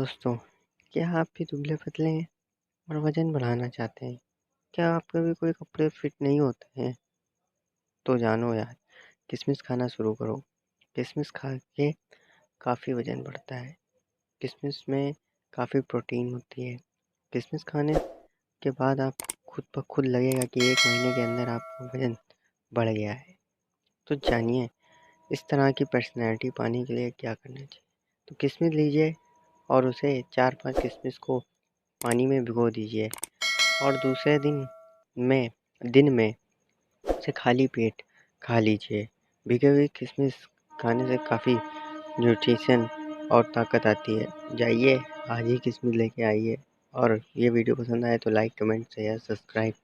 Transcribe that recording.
दोस्तों, क्या आप भी दुबले-पतले हैं और वज़न बढ़ाना चाहते हैं? क्या आपके भी कोई कपड़े फिट नहीं होते हैं? तो जानो यार, किशमिश खाना शुरू करो। किशमिश खा के काफ़ी वज़न बढ़ता है। किशमिश में काफ़ी प्रोटीन होती है। किशमिश खाने के बाद आप खुद ब खुद लगेगा कि 1 महीने के अंदर आपका वज़न बढ़ गया है। तो जानिए, इस तरह की पर्सनैलिटी पाने के लिए क्या करना चाहिए? तो किशमिश लीजिए और उसे 4-5 किशमिश को पानी में भिगो दीजिए और दूसरे दिन में उसे खाली पेट खा लीजिए। भिगे हुए किशमिश खाने से काफ़ी न्यूट्रिशन और ताकत आती है। जाइए आज ही किशमिश लेके आइए और ये वीडियो पसंद आए तो लाइक, कमेंट, शेयर, सब्सक्राइब